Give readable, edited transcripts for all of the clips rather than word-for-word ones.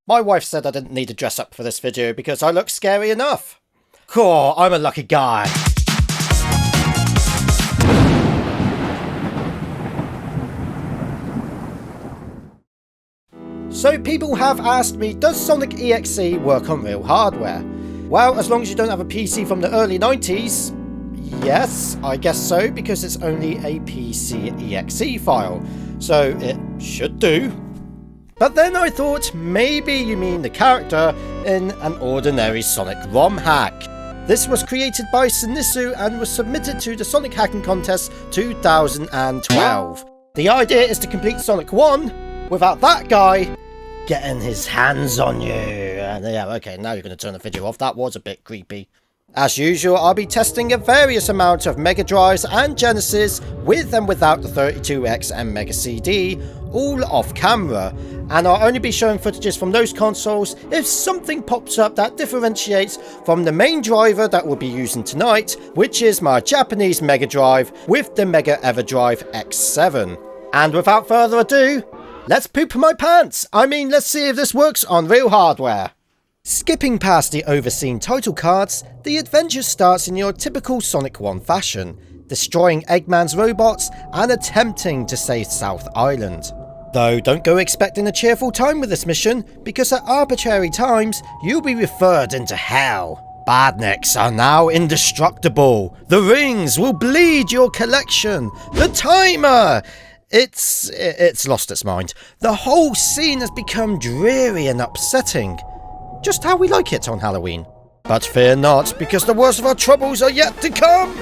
My wife said I didn't need to dress up for this video because I look scary enough. Cool, I'm a lucky guy. So people have asked me, does Sonic EXE work on real hardware? Well, as long as you don't have a PC from the early 90s, yes, I guess so, because it's only a PC EXE file, so it should do. But then I thought maybe you mean the character in an ordinary Sonic ROM hack. This was created by Shinisu and was submitted to the Sonic Hacking Contest 2012. The idea is to complete Sonic 1 without that guy getting his hands on you. And yeah, okay, now you're going to turn the video off. That was a bit creepy. As usual, I'll be testing a various amount of Mega Drives and Genesis with and without the 32X and Mega CD, all off camera, and I'll only be showing footages from those consoles if something pops up that differentiates from the main driver that we'll be using tonight, which is my Japanese Mega Drive with the Mega EverDrive X7. And without further ado, let's poop my pants! I mean, let's see if this works on real hardware. Skipping past the overseen title cards, the adventure starts in your typical Sonic 1 fashion, destroying Eggman's robots and attempting to save South Island. Though don't go expecting a cheerful time with this mission, because at arbitrary times, you'll be referred into hell. Badniks are now indestructible. The rings will bleed your collection. The timer! It's lost its mind. The whole scene has become dreary and upsetting. Just how we like it on Halloween. But fear not, because the worst of our troubles are yet to come!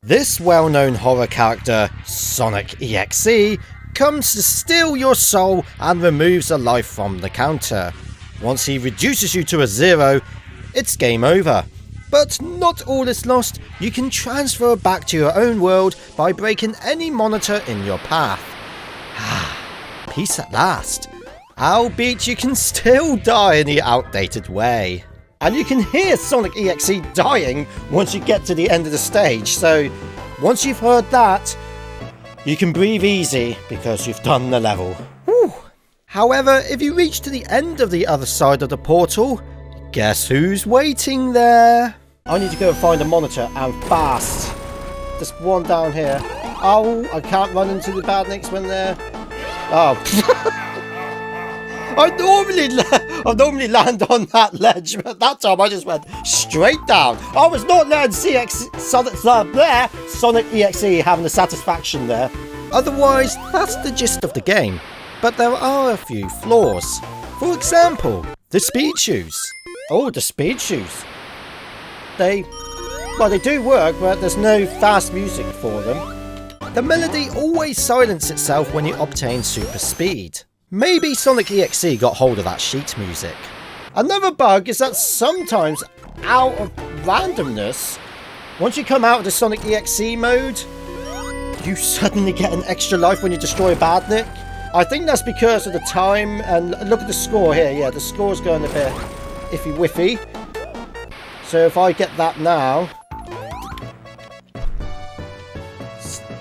This well-known horror character, Sonic EXE, comes to steal your soul and removes a life from the counter. Once he reduces you to a zero, it's game over. But not all is lost. You can transfer back to your own world by breaking any monitor in your path. Peace at last. Albeit you can still die in the outdated way. And you can hear Sonic EXE dying once you get to the end of the stage, so once you've heard that, you can breathe easy because you've done the level. Whew. However, if you reach to the end of the other side of the portal, guess who's waiting there? I need to go find a monitor and fast. There's one down here. Oh, I can't run into the badniks when they're... Oh. I normally land on that ledge, but that time I just went straight down. I was not letting Sonic EXE having the satisfaction there. Otherwise, that's the gist of the game. But there are a few flaws. For example, the speed shoes. Oh, the speed shoes. They do work, but there's no fast music for them. The melody always silences itself when you obtain super speed. Maybe Sonic EXE got hold of that sheet music. Another bug is that sometimes, out of randomness, once you come out of the Sonic EXE mode, you suddenly get an extra life when you destroy a badnik. I think that's because of the time, and look at the score here. Yeah, the score's going a bit iffy-wiffy. So if I get that now...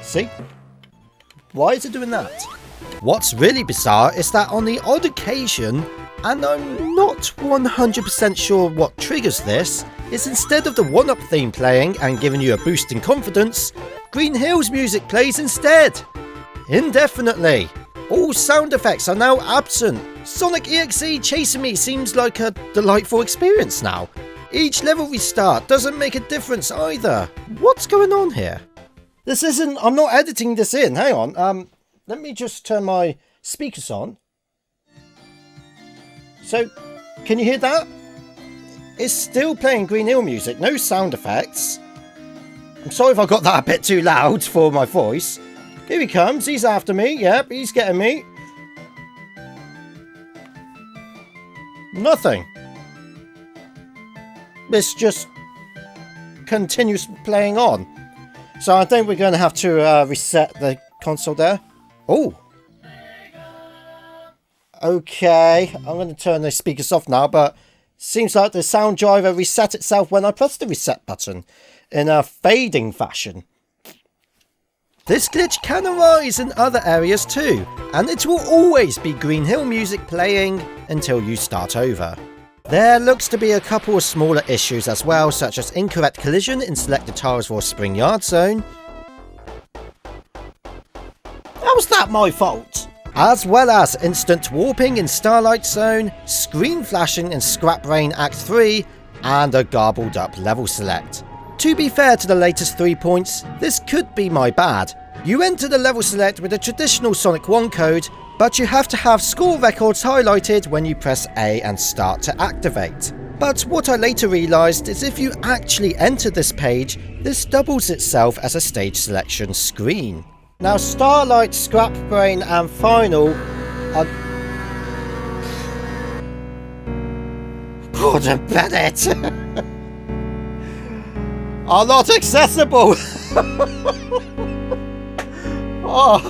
See? Why is it doing that? What's really bizarre is that on the odd occasion, and I'm not 100% sure what triggers this, is instead of the 1-Up theme playing and giving you a boost in confidence, Green Hill's music plays instead. Indefinitely. All sound effects are now absent. Sonic EXE chasing me seems like a delightful experience now. Each level restart doesn't make a difference either. What's going on here? I'm not editing this in, hang on. Let me just turn my speakers on. So, can you hear that? It's still playing Green Hill music, no sound effects. I'm sorry if I got that a bit too loud for my voice. Here he comes, he's after me, yep, he's getting me. Nothing. This just continues playing on. So I think we're going to have to reset the console there. Oh. Okay, I'm going to turn the speakers off now, but Seems like the sound driver reset itself when I pressed the reset button, in a fading fashion. This glitch can arise in other areas too, and it will always be Green Hill music playing until you start over. There looks to be a couple of smaller issues as well, such as incorrect collision in selected tiles for Spring Yard Zone. How's that my fault? As well as instant warping in Starlight Zone, screen flashing in Scrap Brain Act 3, and a garbled up level select. To be fair to the latest 3 points, this could be my bad. You enter the level select with a traditional Sonic 1 code, but you have to have score records highlighted when you press A and start to activate. But what I later realised is if you actually enter this page, this doubles itself as a stage selection screen. Now Starlight, Scrap Brain and Final are... Gordon Bennett! are not accessible! Oh.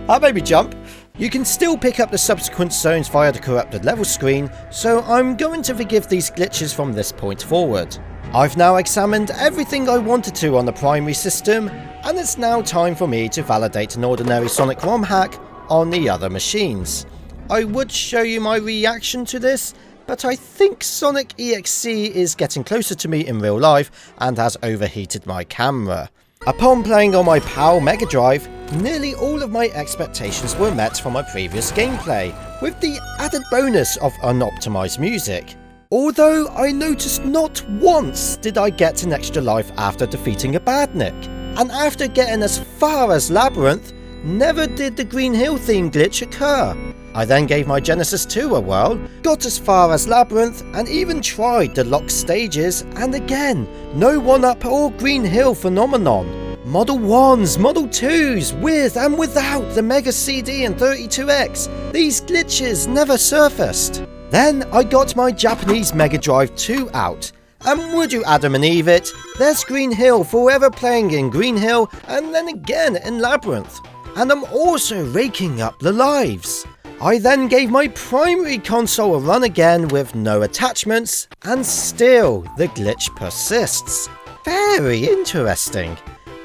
That made me jump. You can still pick up the subsequent zones via the corrupted level screen, so I'm going to forgive these glitches from this point forward. I've now examined everything I wanted to on the primary system, and it's now time for me to validate an ordinary Sonic ROM hack on the other machines. I would show you my reaction to this, but I think Sonic EXE is getting closer to me in real life and has overheated my camera. Upon playing on my PAL Mega Drive, nearly all of my expectations were met from my previous gameplay, with the added bonus of unoptimized music. Although I noticed not once did I get an extra life after defeating a Badnik, and after getting as far as Labyrinth, never did the Green Hill theme glitch occur. I then gave my Genesis 2 a whirl, got as far as Labyrinth, and even tried the locked stages, and again, no 1-up or Green Hill phenomenon. Model 1s, Model 2s, with and without the Mega CD and 32X, these glitches never surfaced. Then I got my Japanese Mega Drive 2 out, and would you Adam and Eve it, there's Green Hill forever playing in Green Hill and then again in Labyrinth. And I'm also raking up the lives. I then gave my primary console a run again with no attachments, and still the glitch persists. Very interesting.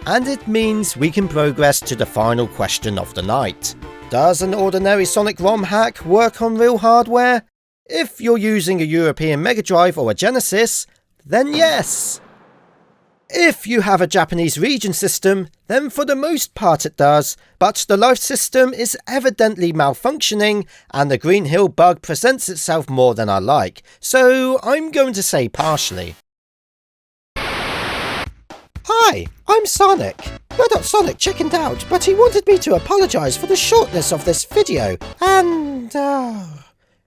And it means we can progress to the final question of the night. Does an ordinary Sonic ROM hack work on real hardware? If you're using a European Mega Drive or a Genesis, then yes. If you have a Japanese region system, then for the most part it does, but the life system is evidently malfunctioning and the Green Hill bug presents itself more than I like, so I'm going to say partially. Hi, I'm Sonic. Red Hot Sonic chickened out, but he wanted me to apologise for the shortness of this video, and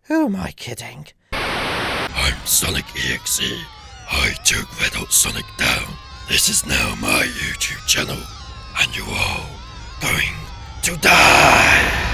who am I kidding? I'm Sonic EXE. I took Red Hot Sonic down. This is now my YouTube channel, and you're all going to die!